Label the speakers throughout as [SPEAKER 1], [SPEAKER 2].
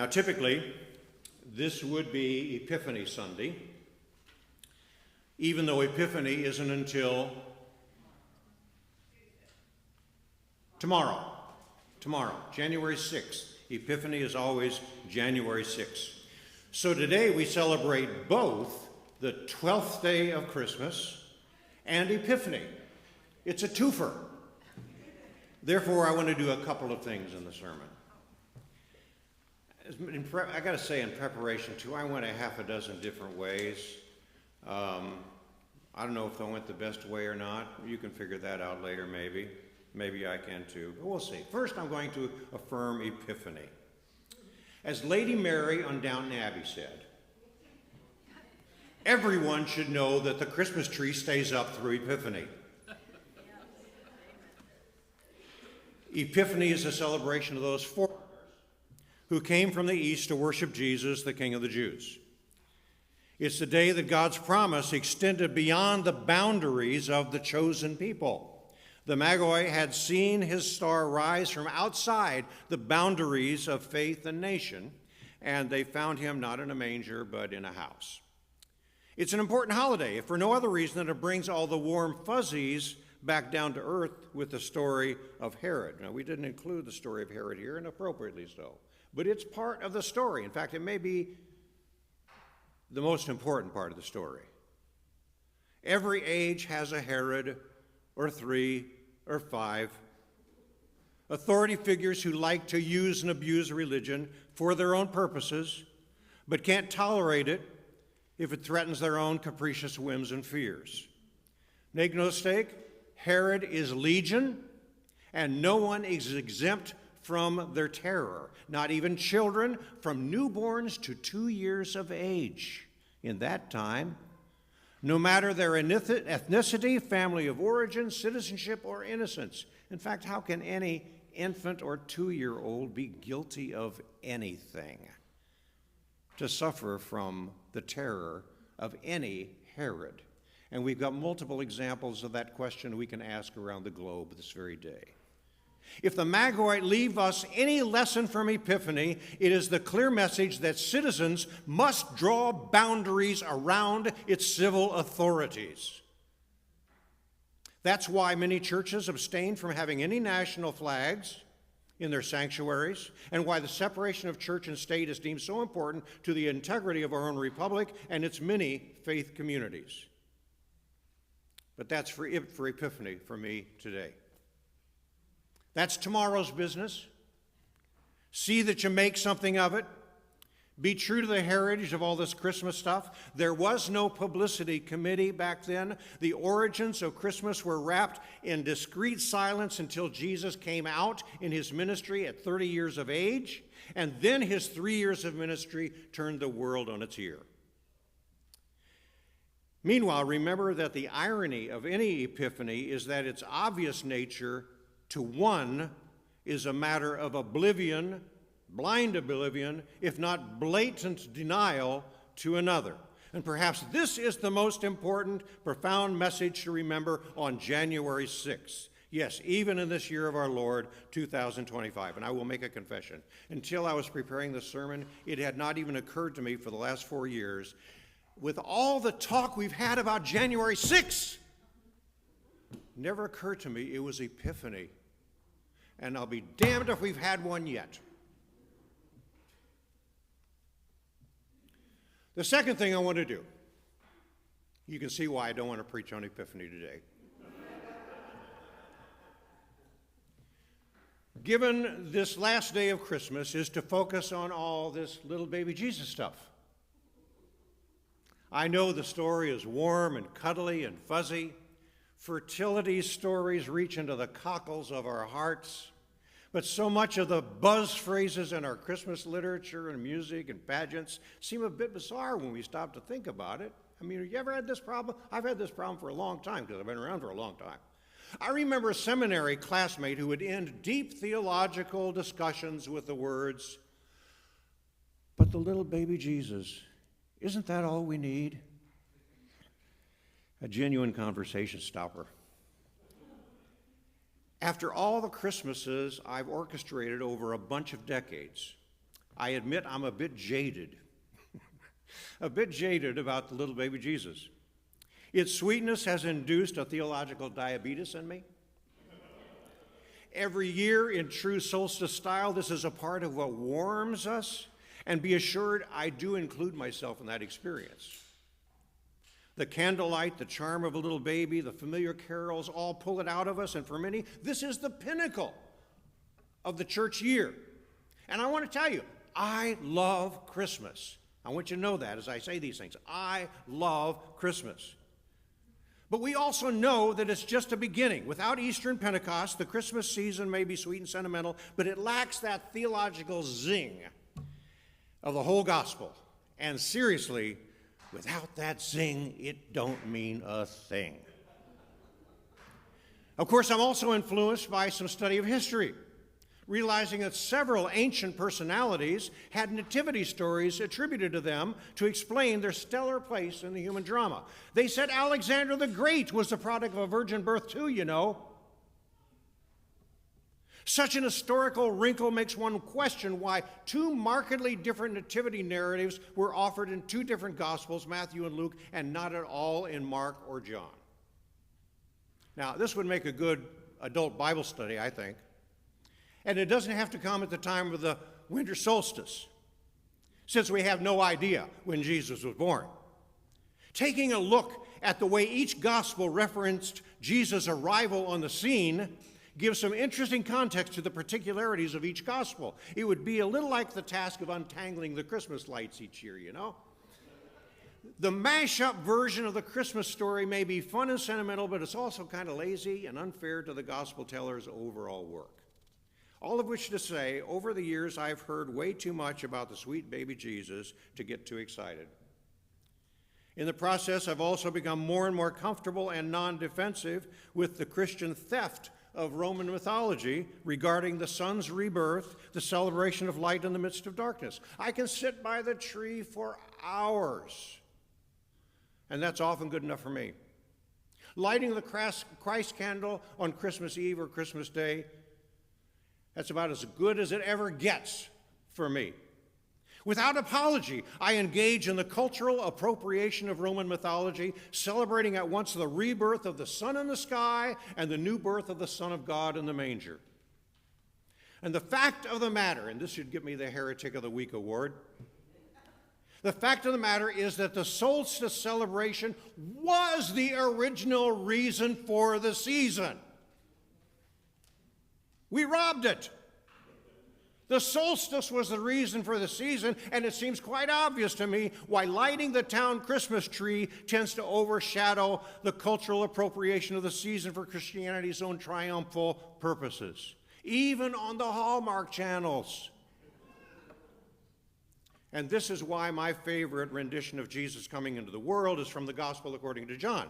[SPEAKER 1] Now, typically, this would be Epiphany Sunday, even though Epiphany isn't until tomorrow, January 6th. Epiphany is always January 6th. So today we celebrate both the 12th day of Christmas and Epiphany. It's a twofer. Therefore, I want to do a couple of things in the sermon. I got to say, in preparation too, I went a half a dozen different ways. I don't know if I went the best way or not. You can figure that out later, maybe. Maybe I can too, but we'll see. First, I'm going to affirm Epiphany. As Lady Mary on Downton Abbey said, everyone should know that the Christmas tree stays up through Epiphany. Epiphany is a celebration of those foreigners who came from the east to worship Jesus, the King of the Jews. It's the day that God's promise extended beyond the boundaries of the chosen people. The Magi had seen his star rise from outside the boundaries of faith and nation, and they found him not in a manger, but in a house. It's an important holiday, if for no other reason than it brings all the warm fuzzies back down to earth with the story of Herod. Now, we didn't include the story of Herod here, and appropriately so, but it's part of the story. In fact, it may be the most important part of the story. Every age has a Herod, or 3, or 5. Authority figures who like to use and abuse religion for their own purposes, but can't tolerate it if it threatens their own capricious whims and fears. Make no mistake, Herod is legion, and no one is exempt from their terror, not even children from newborns to 2 years of age. In that time, no matter their ethnicity, family of origin, citizenship, or innocence. In fact, how can any infant or 2-year-old be guilty of anything to suffer from the terror of any Herod? And we've got multiple examples of that question we can ask around the globe this very day. If the Magi leave us any lesson from Epiphany, it is the clear message that citizens must draw boundaries around its civil authorities. That's why many churches abstain from having any national flags in their sanctuaries, and why the separation of church and state is deemed so important to the integrity of our own republic and its many faith communities. But that's for Epiphany for me today. That's tomorrow's business. See that you make something of it. Be true to the heritage of all this Christmas stuff. There was no publicity committee back then. The origins of Christmas were wrapped in discreet silence until Jesus came out in his ministry at 30 years of age, and then his 3 years of ministry turned the world on its ear. Meanwhile, remember that the irony of any epiphany is that its obvious nature to one is a matter of oblivion, blind oblivion, if not blatant denial to another. And perhaps this is the most important, profound message to remember on January 6th. Yes, even in this year of our Lord, 2025. And I will make a confession. Until I was preparing this sermon, it had not even occurred to me for the last 4 years, with all the talk we've had about January 6th, never occurred to me it was Epiphany. And I'll be damned if we've had one yet. The second thing I want to do, you can see why I don't want to preach on Epiphany today. Given this last day of Christmas, is to focus on all this little baby Jesus stuff. I know the story is warm and cuddly and fuzzy. Fertility stories reach into the cockles of our hearts. But so much of the buzz phrases in our Christmas literature and music and pageants seem a bit bizarre when we stop to think about it. I mean, have you ever had this problem? I've had this problem for a long time because I've been around for a long time. I remember a seminary classmate who would end deep theological discussions with the words, "But the little baby Jesus, isn't that all we need?" A genuine conversation stopper. After all the Christmases I've orchestrated over a bunch of decades, I admit I'm a bit jaded. A bit jaded about the little baby Jesus. Its sweetness has induced a theological diabetes in me. Every year, in true solstice style, this is a part of what warms us, and be assured I do include myself in that experience. The candlelight, the charm of a little baby, the familiar carols all pull it out of us, and for many, this is the pinnacle of the church year. And I want to tell you, I love Christmas. I want you to know that as I say these things. I love Christmas. But we also know that it's just a beginning. Without Easter and Pentecost, the Christmas season may be sweet and sentimental, but it lacks that theological zing of the whole gospel. And seriously, without that zing, it don't mean a thing. Of course, I'm also influenced by some study of history, realizing that several ancient personalities had nativity stories attributed to them to explain their stellar place in the human drama. They said Alexander the Great was the product of a virgin birth too, you know. Such an historical wrinkle makes one question why two markedly different nativity narratives were offered in two different Gospels, Matthew and Luke, and not at all in Mark or John. Now, this would make a good adult Bible study, I think. And it doesn't have to come at the time of the winter solstice, since we have no idea when Jesus was born. Taking a look at the way each gospel referenced Jesus' arrival on the scene gives some interesting context to the particularities of each gospel. It would be a little like the task of untangling the Christmas lights each year, you know? The mashup version of the Christmas story may be fun and sentimental, but it's also kind of lazy and unfair to the gospel teller's overall work. All of which to say, over the years, I've heard way too much about the sweet baby Jesus to get too excited. In the process, I've also become more and more comfortable and non-defensive with the Christian theft of Roman mythology regarding the sun's rebirth, the celebration of light in the midst of darkness. I can sit by the tree for hours, and that's often good enough for me. Lighting the Christ candle on Christmas Eve or Christmas Day, that's about as good as it ever gets for me. Without apology, I engage in the cultural appropriation of Roman mythology, celebrating at once the rebirth of the sun in the sky and the new birth of the Son of God in the manger. And the fact of the matter, and this should give me the Heretic of the Week award, the fact of the matter is that the solstice celebration was the original reason for the season. We robbed it. The solstice was the reason for the season, and it seems quite obvious to me why lighting the town Christmas tree tends to overshadow the cultural appropriation of the season for Christianity's own triumphal purposes, even on the Hallmark channels. And this is why my favorite rendition of Jesus coming into the world is from the Gospel according to John.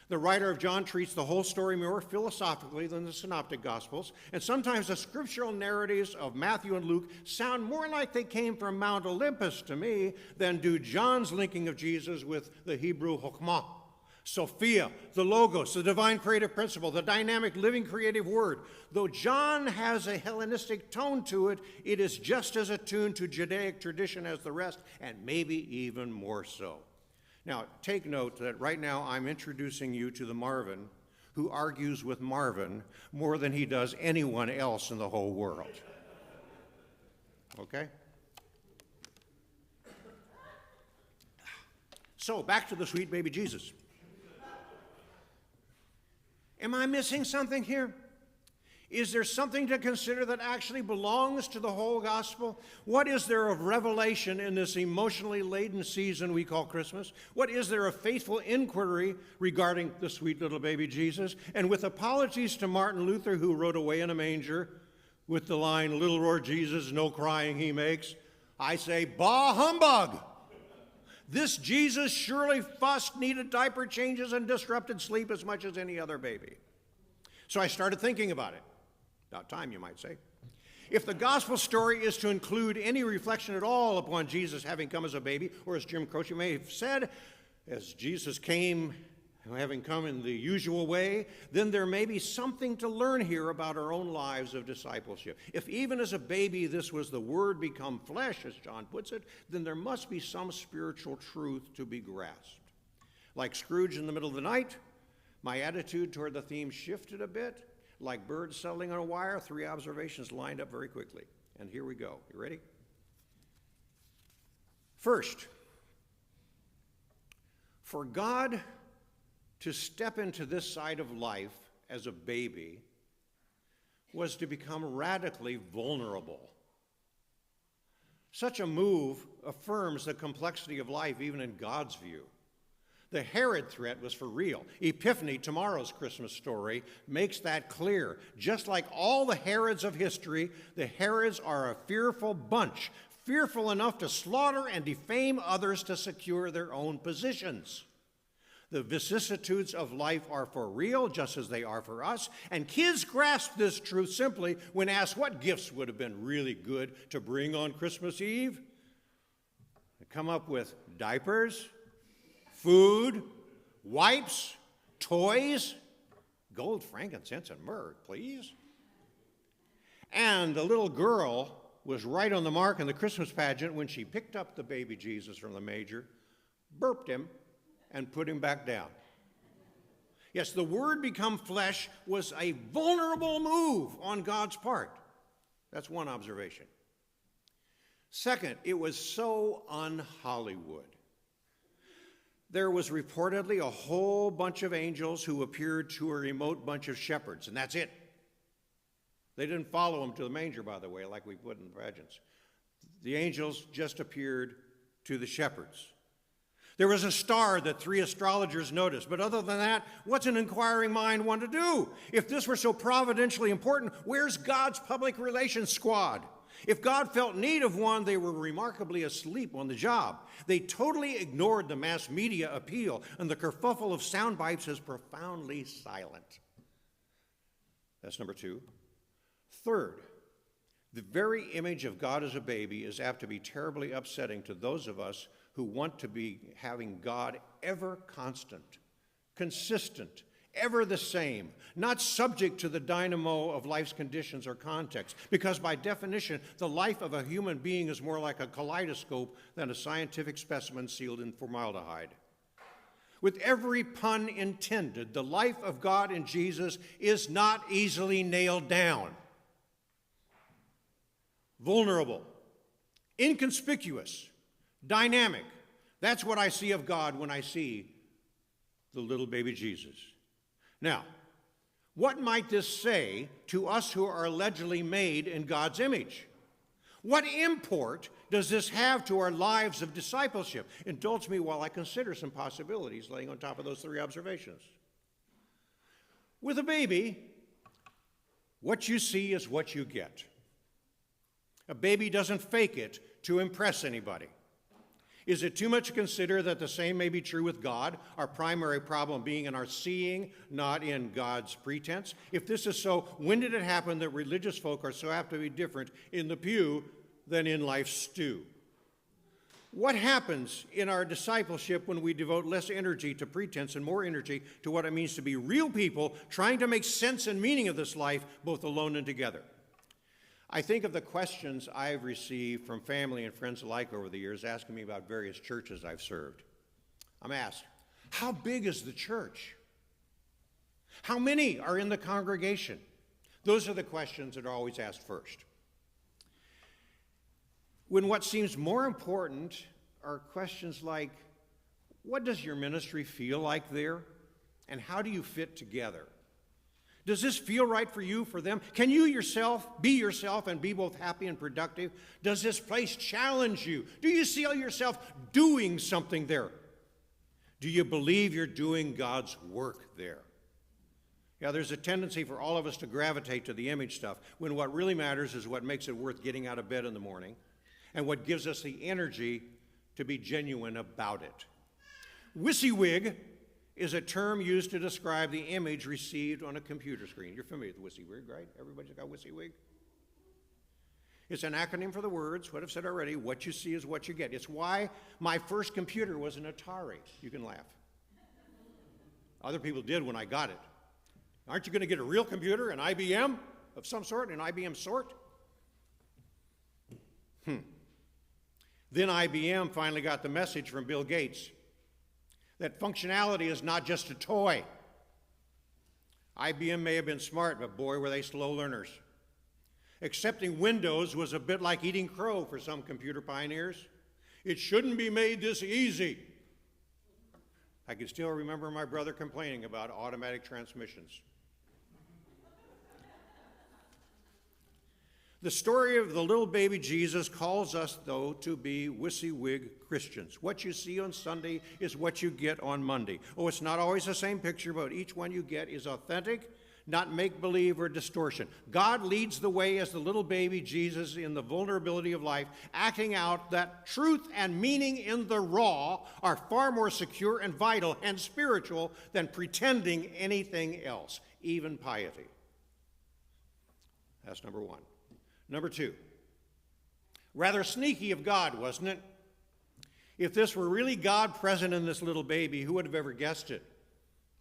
[SPEAKER 1] The writer of John treats the whole story more philosophically than the synoptic Gospels, and sometimes the scriptural narratives of Matthew and Luke sound more like they came from Mount Olympus to me than do John's linking of Jesus with the Hebrew Chokmah, Sophia, the Logos, the divine creative principle, the dynamic living creative word. Though John has a Hellenistic tone to it, it is just as attuned to Judaic tradition as the rest, and maybe even more so. Now, take note that right now I'm introducing you to the Marvin who argues with Marvin more than he does anyone else in the whole world. Okay? So, back to the sweet baby Jesus. Am I missing something here? Is there something to consider that actually belongs to the whole gospel? What is there of revelation in this emotionally laden season we call Christmas? What is there of faithful inquiry regarding the sweet little baby Jesus? And with apologies to Martin Luther, who rode away in a manger with the line, "Little Lord Jesus, no crying he makes," I say, bah humbug! This Jesus surely fussed, needed diaper changes, and disrupted sleep as much as any other baby. So I started thinking about it. About time, you might say. If the gospel story is to include any reflection at all upon Jesus having come as a baby, or as Jim Croce may have said, as Jesus came having come in the usual way, then there may be something to learn here about our own lives of discipleship. If even as a baby this was the Word become flesh, as John puts it, then there must be some spiritual truth to be grasped. Like Scrooge in the middle of the night, my attitude toward the theme shifted a bit. Like birds settling on a wire, 3 observations lined up very quickly. And here we go. You ready? First, for God to step into this side of life as a baby was to become radically vulnerable. Such a move affirms the complexity of life even in God's view. The Herod threat was for real. Epiphany, tomorrow's Christmas story, makes that clear. Just like all the Herods of history, the Herods are a fearful bunch, fearful enough to slaughter and defame others to secure their own positions. The vicissitudes of life are for real, just as they are for us, and kids grasp this truth simply when asked what gifts would have been really good to bring on Christmas Eve. They come up with diapers, food, wipes, toys, gold, frankincense, and myrrh, please. And the little girl was right on the mark in the Christmas pageant when she picked up the baby Jesus from the manger, burped him, and put him back down. Yes, the Word become flesh was a vulnerable move on God's part. That's one observation. Second, it was so un-Hollywood. There was reportedly a whole bunch of angels who appeared to a remote bunch of shepherds, and that's it. They didn't follow him to the manger, by the way, like we put in the pageants. The angels just appeared to the shepherds. There was a star that 3 astrologers noticed, but other than that, what's an inquiring mind want to do? If this were so providentially important, where's God's public relations squad? If God felt need of one, they were remarkably asleep on the job. They totally ignored the mass media appeal, and the kerfuffle of sound bites is profoundly silent. That's number 2. Third, the very image of God as a baby is apt to be terribly upsetting to those of us who want to be having God ever constant, consistent, ever the same, not subject to the dynamo of life's conditions or context, because by definition, the life of a human being is more like a kaleidoscope than a scientific specimen sealed in formaldehyde. With every pun intended, the life of God in Jesus is not easily nailed down. Vulnerable, inconspicuous, dynamic. That's what I see of God when I see the little baby Jesus. Now, what might this say to us who are allegedly made in God's image? What import does this have to our lives of discipleship? Indulge me while I consider some possibilities laying on top of those 3 observations. With a baby, what you see is what you get. A baby doesn't fake it to impress anybody. Is it too much to consider that the same may be true with God, our primary problem being in our seeing, not in God's pretense? If this is so, when did it happen that religious folk are so apt to be different in the pew than in life's stew? What happens in our discipleship when we devote less energy to pretense and more energy to what it means to be real people trying to make sense and meaning of this life, both alone and together? I think of the questions I've received from family and friends alike over the years asking me about various churches I've served. I'm asked, how big is the church? How many are in the congregation? Those are the questions that are always asked first. When what seems more important are questions like, what does your ministry feel like there? And how do you fit together? Does this feel right for you, for them? Can you be yourself and be both happy and productive? Does this place challenge you? Do you see yourself doing something there? Do you believe you're doing God's work there? Yeah, there's a tendency for all of us to gravitate to the image stuff when what really matters is what makes it worth getting out of bed in the morning and what gives us the energy to be genuine about it. WYSIWYG is a term used to describe the image received on a computer screen. You're familiar with WYSIWYG, right? Everybody's got WYSIWYG? It's an acronym for the words, what I've said already, what you see is what you get. It's why my first computer was an Atari. You can laugh. Other people did when I got it. Aren't you going to get a real computer, an IBM of some sort, an IBM sort? Then IBM finally got the message from Bill Gates that functionality is not just a toy. IBM may have been smart, but boy, were they slow learners. Accepting Windows was a bit like eating crow for some computer pioneers. It shouldn't be made this easy. I can still remember my brother complaining about automatic transmissions. The story of the little baby Jesus calls us, though, to be WYSIWYG Christians. What you see on Sunday is what you get on Monday. Oh, it's not always the same picture, but each one you get is authentic, not make-believe or distortion. God leads the way as the little baby Jesus in the vulnerability of life, acting out that truth and meaning in the raw are far more secure and vital and spiritual than pretending anything else, even piety. That's number one. Number two, rather sneaky of God, wasn't it? If this were really God present in this little baby, who would have ever guessed it?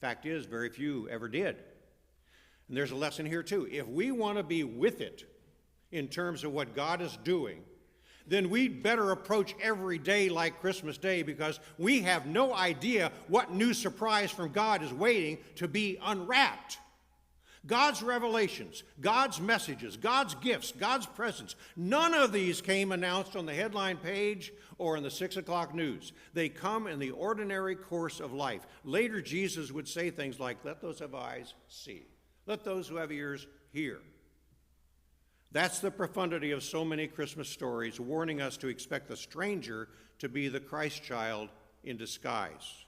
[SPEAKER 1] Fact is, very few ever did. And there's a lesson here too. If we want to be with it in terms of what God is doing, then we'd better approach every day like Christmas Day, because we have no idea what new surprise from God is waiting to be unwrapped. God's revelations, God's messages, God's gifts, God's presence, none of these came announced on the headline page or in the 6 o'clock news. They come in the ordinary course of life. Later, Jesus would say things like, "Let those who have eyes see. Let those who have ears hear." That's the profundity of so many Christmas stories, warning us to expect the stranger to be the Christ child in disguise.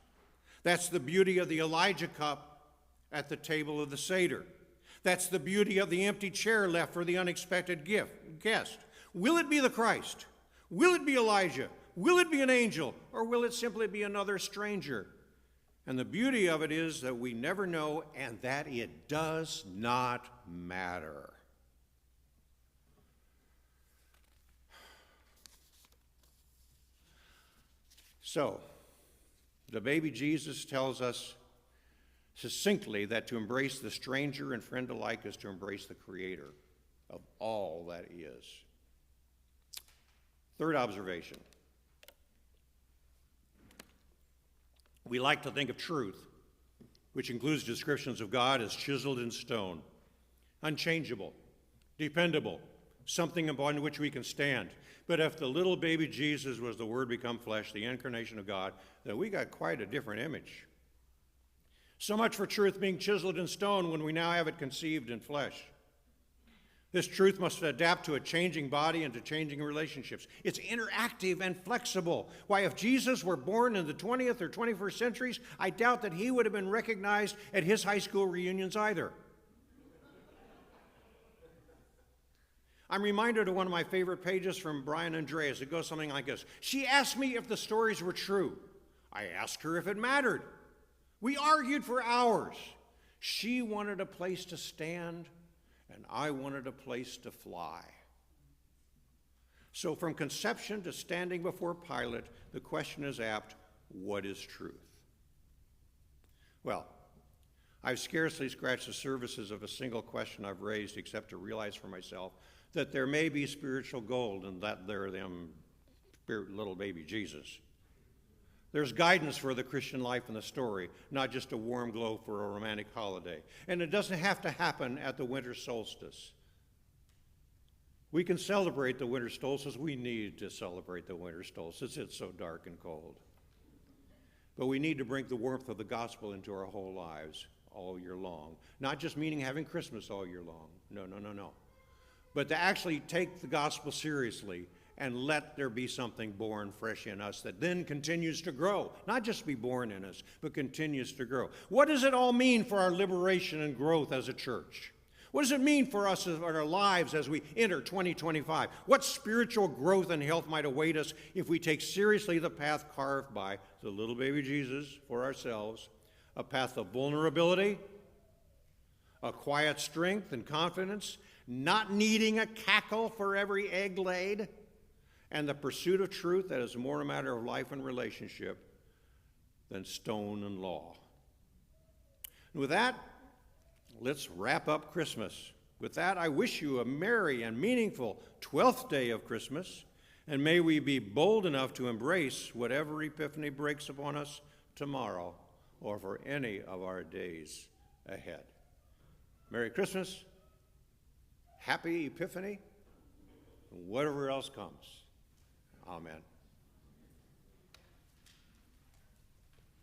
[SPEAKER 1] That's the beauty of the Elijah cup at the table of the Seder. That's the beauty of the empty chair left for the unexpected guest. Will it be the Christ? Will it be Elijah? Will it be an angel? Or will it simply be another stranger? And the beauty of it is that we never know, and that it does not matter. So, the baby Jesus tells us succinctly that to embrace the stranger and friend alike is to embrace the Creator of all that is. Third observation. We like to think of truth, which includes descriptions of God, as chiseled in stone, unchangeable, dependable, something upon which we can stand. But if the little baby Jesus was the Word become flesh, the incarnation of God, then we got quite a different image. So much for truth being chiseled in stone when we now have it conceived in flesh. This truth must adapt to a changing body and to changing relationships. It's interactive and flexible. Why, if Jesus were born in the 20th or 21st centuries, I doubt that he would have been recognized at his high school reunions either. I'm reminded of one of my favorite pages from Brian Andreas. It goes something like this. She asked me if the stories were true. I asked her if it mattered. We argued for hours. She wanted a place to stand, and I wanted a place to fly. So from conception to standing before Pilate, the question is apt, what is truth? Well, I've scarcely scratched the surfaces of a single question I've raised, except to realize for myself that there may be spiritual gold in that there them little baby Jesus. There's guidance for the Christian life in the story, not just a warm glow for a romantic holiday. And it doesn't have to happen at the winter solstice. We can celebrate the winter solstice. We need to celebrate the winter solstice. It's so dark and cold. But we need to bring the warmth of the gospel into our whole lives all year long. Not just meaning having Christmas all year long. No. But to actually take the gospel seriously and let there be something born fresh in us that then continues to grow. Not just be born in us, but continues to grow. What does it all mean for our liberation and growth as a church? What does it mean for us in our lives as we enter 2025? What spiritual growth and health might await us if we take seriously the path carved by the little baby Jesus for ourselves, a path of vulnerability, a quiet strength and confidence, not needing a cackle for every egg laid, and the pursuit of truth that is more a matter of life and relationship than stone and law. And with that, let's wrap up Christmas. With that, I wish you a merry and meaningful 12th day of Christmas, and may we be bold enough to embrace whatever Epiphany breaks upon us tomorrow or for any of our days ahead. Merry Christmas, Happy Epiphany, and whatever else comes. Amen.